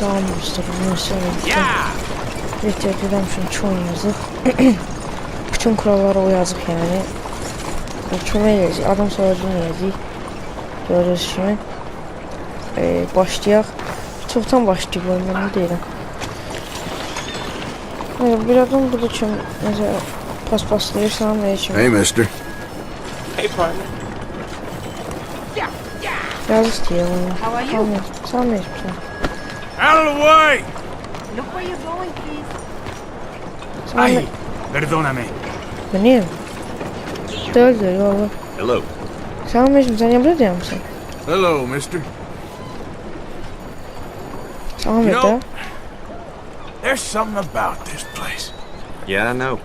Sağımızdır, mesela. Yeter demişim çoğun yazıq. Bütün kurallara uyazıq yani. Kömək edəcək, adam soyacını edəcək. Görürüz kimi. Başlayaq. Çoxdan başlayıb oyundan deyirəm. Bir adam burada kim necə paspaslayır, salam aleyküm. Hey, mister. Hey, partner. Yaz istəyir onu. How are you? Salam aleyküm sən. Out of the way! Look where you're going, please. Ay, perdóname. Benim. Döldür yolu. Hello. Salam aleyküm, sən niyə burada deyəmsən? Hello, mister. Salam You know, aleyküm. there's something about this place. Yeah, I know.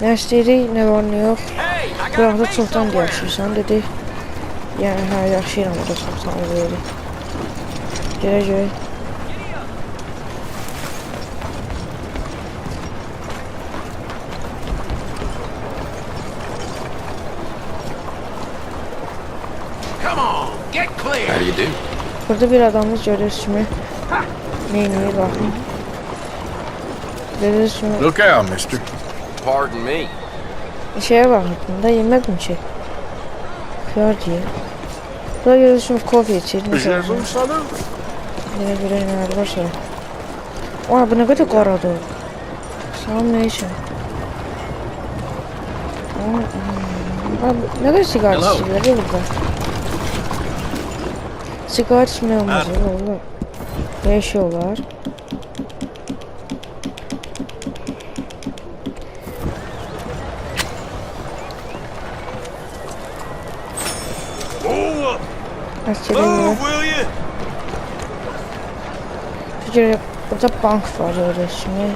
Nə istəyirik, nə var, nə yox. Hey, I Burada çoxdan yaşayırsan dedi. Yəni hə, yaşayıram orada çoxdan öyle. Görək. Come on, get clear. How do you do? Burada bir adamımız görürüz kimi. Neyini baxın. Görürüz kimi. Look out, mister. Pardon me. Şeye bakın, bunda yemek mi şey? Kıyar diye. Burada görürüz kimi kofi içir. Mesela. Yine göre neler var sonra. Oha bu ne kadar karadı. Salam ne işin? Ne kadar sigara içiyorlar ya burada? Sigara içmeye olmaz ya valla. Yaşıyorlar. Askere göre. Şöyle burada bank var öyle şimdi.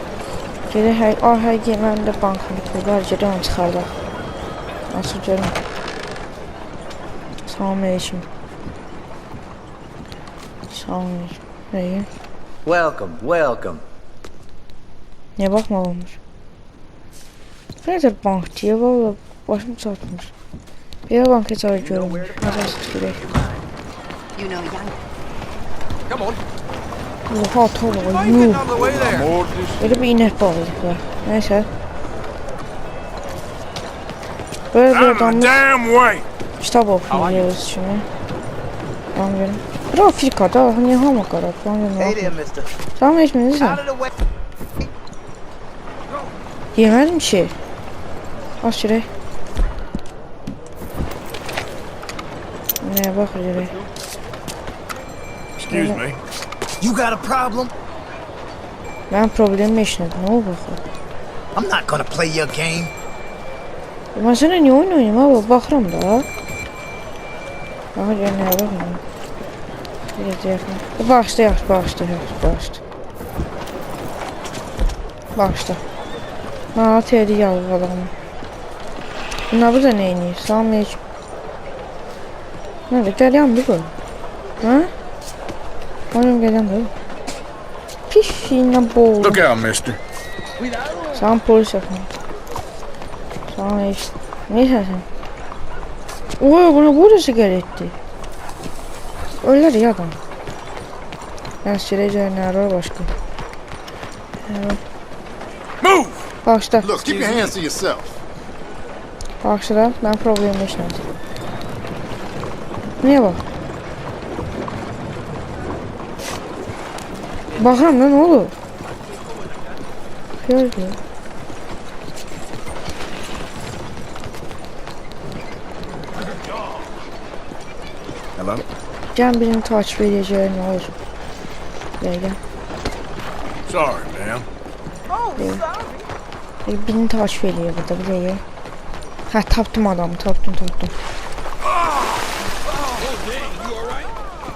Geri her gemende bankın var. Geri onu çıkardık. Nasıl görün? Salam aleyküm. Salam aleyküm. İyi. Welcome. Ne bakma olmuş. Nedir bank diye valla başım çarpmış. Bir banka çağır görmüş. Nasıl gerek? You know, young. Come on. Oha tamam. Find Yuh. another way there. Böyle bir inek bağladık ya. Neyse. Böyle bir adamımız damn way! kitap okuyoruz şimdi. Tamam gelin. Bura Afrika'da hani hama kadar falan Hey there, gelin. mister. Tamam içmedin sen. Out of the way. Yemedim şey. Az şuraya. Ne bak şuraya. Excuse me. You got a problem? Ben problemimi yaşadım. Ne oldu bakın. I'm not gonna play your game. Ben sana niye oyun oynayayım abi? Bakıram da. Bakın ya ne bakın. Biraz yakın. Bağışla. Bağışla. Bana teyri yavru adamı. Bunlar burada ne iniyor? Salam aleyküm. Nerede? Geliyorum bir bu. Ha? Oğlum geliyorum bu. Pif yine boğuldu. Look out, mister. Salam polis yakın. Salam aleyküm. Neyse sen? Oy buna burada sigara etti. Öyle ya adam. Ben süreceğim var başka. Evet. Move! Bağışla. Look, keep your hands to yourself. Bağışla. Ben problem yaşadım. Neye bak? Bakıram lan ne olur? Gördüm. Hello? Can birini takip edeceğim ne olur? Gel. Sorry, ma'am. Birini takip ediyor burada burayı. Ha taptım adamı taptım.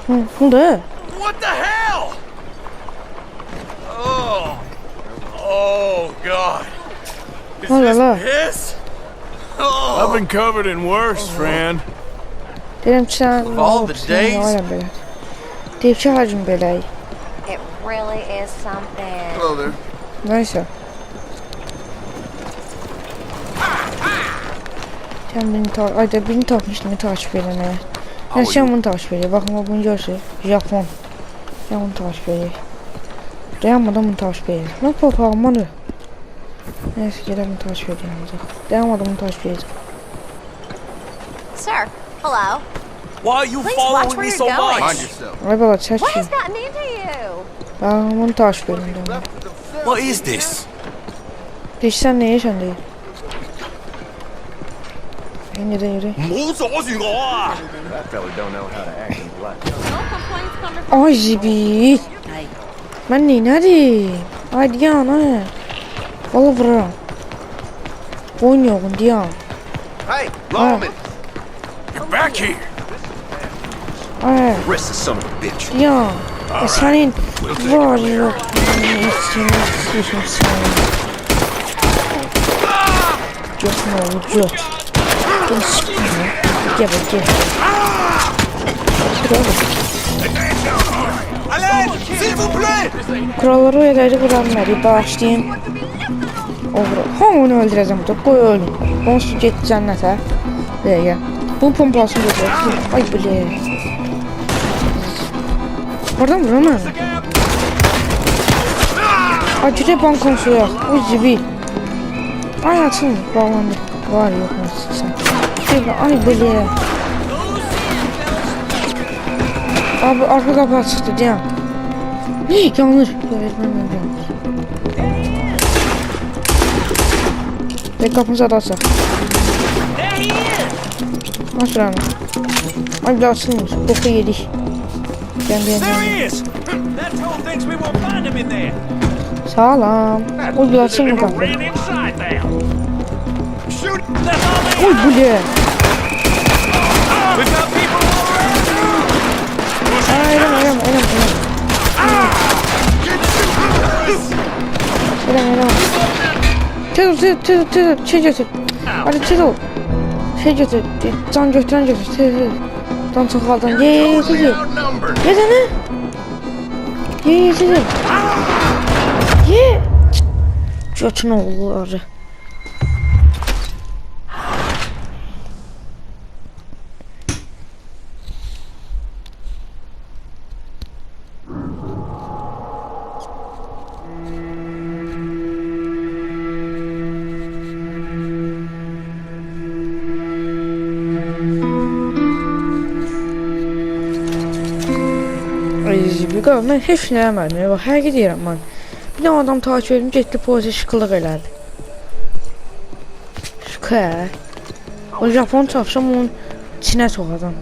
Hı da. What the hell? Oh, God. Is Oh la this la. piss? I've been covered in worse, friend. Dedim ki sen ne all the olursun, days? ne var böyle. Deyip ki hacım belayı. It really is something. Hello there. Neyse. Sen birini takmıştın takip edene. Ben sen bunu takip ediyor. Bakın o bunu görse. Japon. Ya onu takip edeyim. Dayanmadan bunu takip edeyim. Ne papağım onu? Neyse gidelim bunu takip edeyim. Dayanmadan bunu takip edeyim. Sir, hello. Why are you Please following watch where me you're so going. much? Mind yourself. Ay baba çek What şu. has gotten into you? Ben bunu takip edeyim. What is this? Diş sen ne yaşan değil. Yürü yürü. 唔好阻住我啊！ That fella don't know how to act in black. No complaints coming from Ay zibi. Ben ne nerede? Ay diyan ha. Valla vururum. Oynuyorum diyan. Hey, lawman! You're back here. Ay Rest the son of a bitch. diyan. Senin var yok. İstiyorsun sen. Yok ne oldu? Ben sıkıyorum. Gel gel. Alain, s'il vous plaît! Kuralları uyarıcı kuranları bağışlayın. Onu öldüreceğim burada. Koy ölün. Onsuz get cennete. Buraya gel. Bu pompasını götüreceğim. Ay bile. Oradan vuramam. Ay cüce bankon suya. Uy zibi. Ay açın. Bağlandı. Var yok nasıl sen. Ay bile. Abi arka kapağı çıktı diyen. Ne yanlış. Öğretmenim yanlış. Ve kapımızı atarsa. Nasıl rağmen? Ay bile açılmış. Boku yedik. Ben There he is! That toad thinks we won't find him in there. Sağlam. Oy bile açılmış kapı. Ran inside there. Shoot! Oy bile. We've got people all around! Aynen. Tez şey götür. Hadi tez ol. Şey götür. Can götür. Tez. Can çakaldan. Ye. Ye dene. Ye. Ye. Götün oğulları. Ay, ben heç nə eləmədim. Bax, həqiqət deyirəm mən. Bir də adam takip edim, getdi polisiya şıqılıq elədi. Şıqı. O Japon çapsam onun içinə soxadan.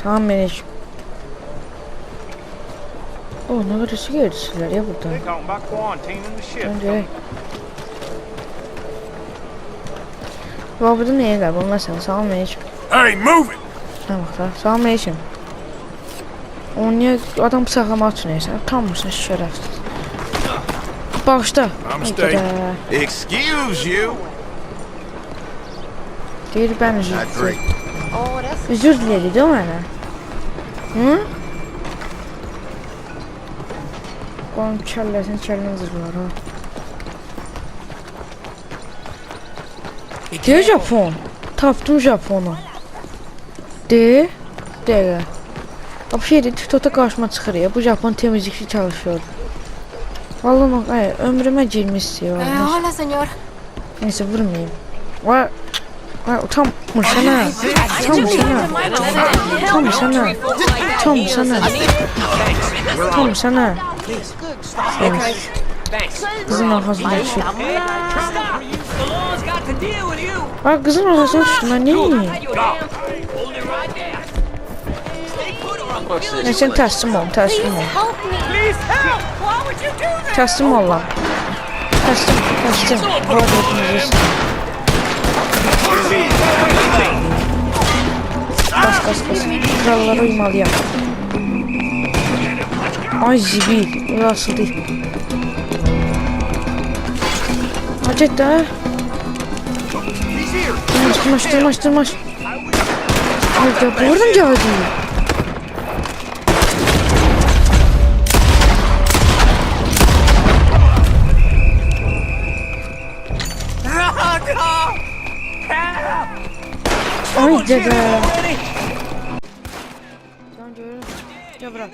Salam melek. O, nə qədər su gedirsinlər ya buradan. Talking about quarantining the ship. Öncə. Bax, burada nə elə? Bu məsələ, salam melek. Hey, move it! Nə vaxta? Salam melek. Onu niyə adam saxlamaq üçün neysə? Utanmırsan şərəfsiz. Bağışda. I'm staying. Excuse you! Deyir ben üzür Not dileyim. great. Oh, that's Üzür diledi değil mi mənə? Hı? Onun kəllərini zırlar ha. De Japon. Tapdım Japonu. De. De. Bu şeyde TikTok'ta karşıma çıkır ya. Bu Japon temizlikçi çalışıyor. Vallahi bak ömrüme girmişti ya. hola, señor. Neyse vurmayayım. Vay utanmırsana. Utanmırsana. Evet. Kızın arkasına düşüyor. Bak kızın arkasına düştüm ben neyim? Neyse teslim ol. Help me. Teslim ol lan. Teslim. Robotumuzu. Kas. Krallara uymalıyam. Ay zibil. Orası değil. Acet de. Tırmaş. Ay ya buradan geldi. Ay dede. Ya bırak.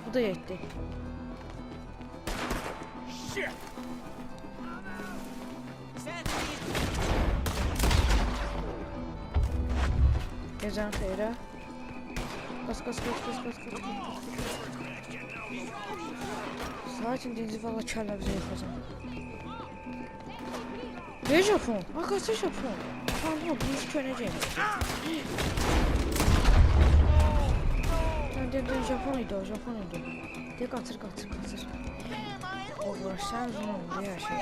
Bu da yetti. Shit! Gezen xeyrə. Qas. Sakin dinci valla kəllə bizə yıxacam. Ne Japon? Arkası Japon. Tamam bunu köneceğim. Den Japon idi o. De katır. Olur sen uzun olur ya şey.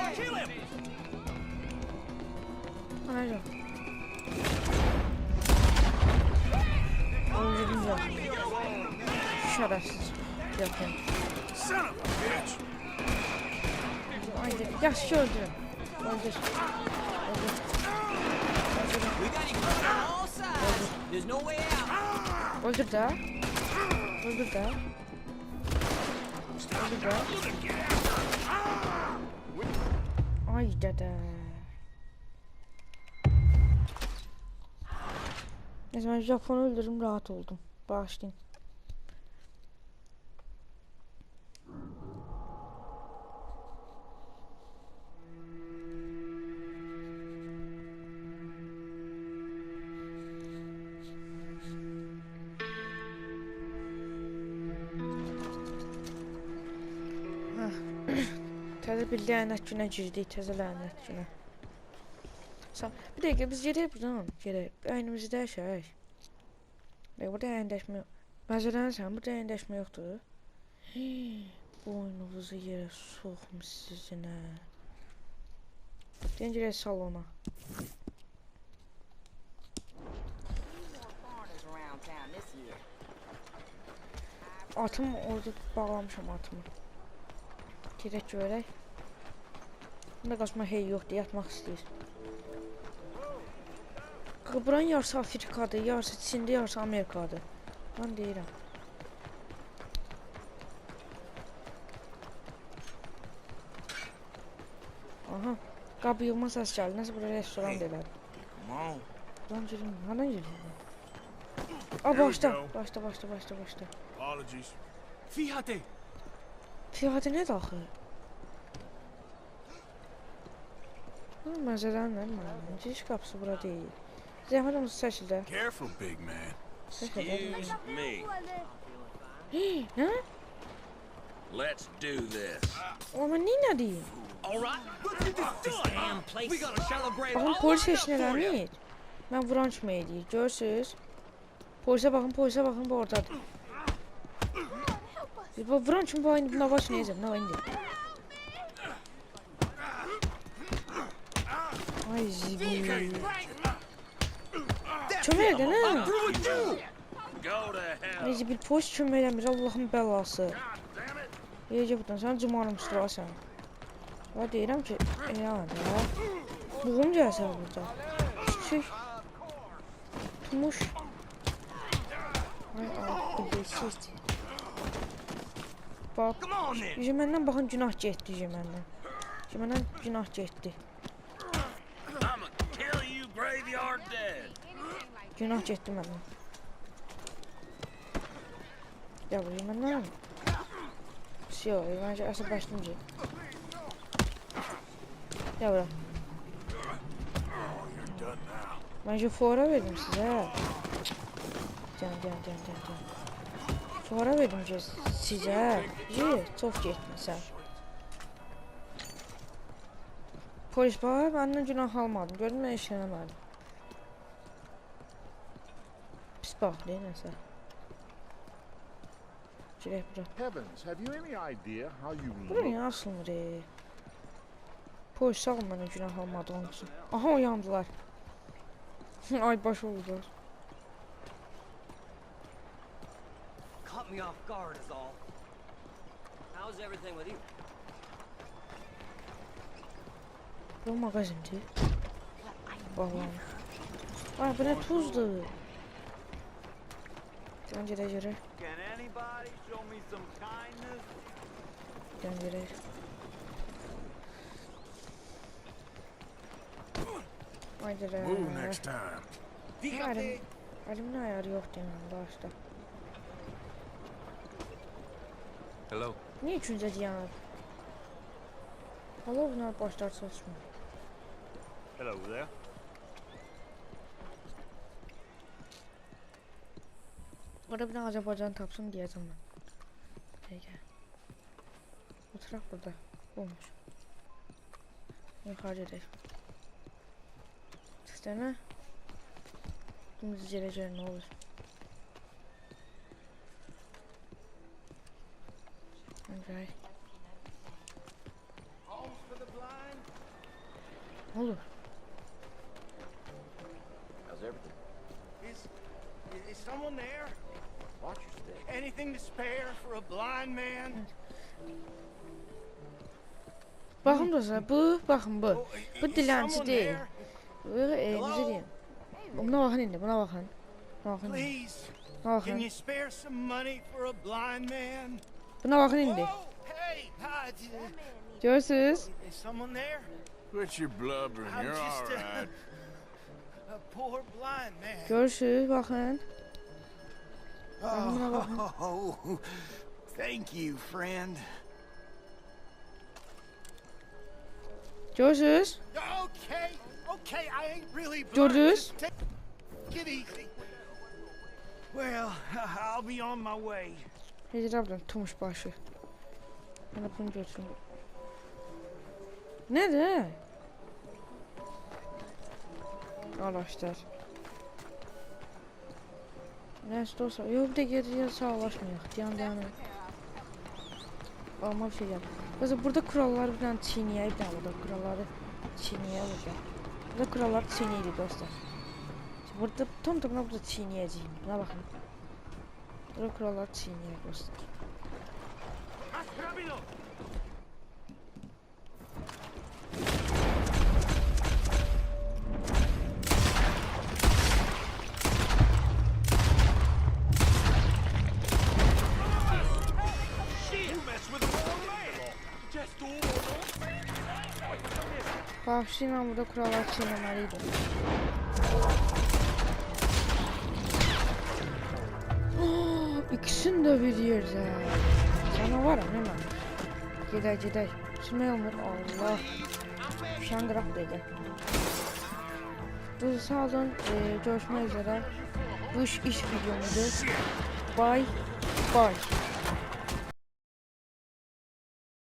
Anacığım. Öldürdüm ya. Şerefsiz. Japon. Son of a bitch! Haydi yaşlı öldür. We got you covered on all sides. There's no way out. Öldür de. Ay dede. Ne zaman Japon'u öldürdüm rahat oldum. Bağışlayın. Təzə bir lənət günə girdik, təzə lənət günə. Bir dəqiqə biz gedək buradan, gedək. Əynimizi dəyişək. Burada əyinləşmə yox. Məzələnsən, burada əyinləşmə yoxdur. Boynunuzu yerə soxmuş sizinə. Deyən girək salona. Atım orada bağlamışam atımı. Girək görək. Bunda qaçma hey yoxdur, yatmaq istəyir. Buranın yarısı Afrikadır, yarısı Çində, yarısı Amerikadır. Ben deyirəm. Aha, qapı yığma səs gəldi. Nəsə bura restoran deyilər. Buradan girin, hana girin? Başla. Apologies. Fíjate. Fiyatı ne daxı? Məzələnlə mənim. Giriş qapısı bura deyil. Zəhmət olmasa şəkildə. Careful, big man. Excuse me. Nə? Let's do this. Amma nə deyim? All right. Look at this damn place. We gotta celebrate Baxın all polis of it heç nə for you. eləmir. Mən vuran kimi eləyir. Görürsüz? Polisə baxın bu oradadır. Bu vuran kimi bu indi buna başlayacağım. Nə indi? Ay zibil. Kömək edin ha. Go to hell. Ay zibil polis kömək eləmir. Allahın bəlası. Yiyəcək buradan. Sən cumanım sırasan. Və deyirəm ki, yəni. Buğum gəlsə burada. Küçük. Tutmuş. Ay bilirsiz. Bak. Məndən baxın günah getdi məndən. Məndən günah getdi. I'ma kill you graveyard dead. Günah getdi məndən. Ya buraya məndən. Всё, məncə əsl başlayınca. Ya bura. Məncə fora verdim sizə. Can. Fora verdim ki sizə. Çox getmisən. Polis bax, məndən günah almadım. Gördün mən iş eləmədim. Pis bax, deyilsə. Girək bura. Heavens, have you any idea how you Bura look? niyə asılmır? Polis sağ ol məndən günah almadığım üçün. Aha, uyandılar. Ay baş oldular. Caught me off guard is all. How's everything with you? Bu magazindir. Bağlan. Ay bu ne tuzdur. Can girək. Can anybody show me some kindness? Can girək. Haydi re. Move next time. Əlimin ayarı yoxdur yəni başda. Hello. Niye üçüncü diyanlar? Allah bunlar başlar çalışmıyor. Hello there. Orada bir Azerbaycan tapsın diyeceğim ben. Peki. Oturak burada. Olmuş. Yukarı edelim. Sisteme. Dümdüz geleceğin ne olur. Okay. Olur. How's everything? Is someone there? Watch your step. Anything to spare for a blind man? Bakın dostlar bu, bakın bu. Oh, Bu is dilenci someone değil. there? Bu bize değil. Buna bakın indi, buna bakın. Buna bakın indi. Please, Buna can bakın. you spare some money for a blind man? Buna bakın indi. Oh, hey, Görürsünüz. is someone there? Quit your blubbering. I'm You're just all right. a poor blind man. Görürsünüz, bakın. Buna bakın. Oh, thank you, friend. Görürsünüz. Okay, I ain't really blind. Gördünüz. Just take it easy. Well, I'll be on my way. Necə ablam tutmuş başı. Bana bunu görsün. Nədir? Arkadaşlar. Neyse olsa. Yok bir de geriye sağlaşmayaq. Dayan. Alma bir şey geldi. Mesela burada kuralları bir tane çiğneyip de burada kuralları çiğneyelim. Burada kuralları çiğneydi dostlar. Şimdi burada tam tamına burada çiğneyeceğim. Buna bakın. Burada kuralları çiğneyip dostlar. Rápido. Vahşiyle burada kurallar çiğnemeliydi. İkisini de bir yerde. Sana var ya hemen. Gedək. Şimdi olmur. Allah. Şangıraq dedi. Bu sağ olun. Görüşmek üzere. Bu iş videomuydu. Bye.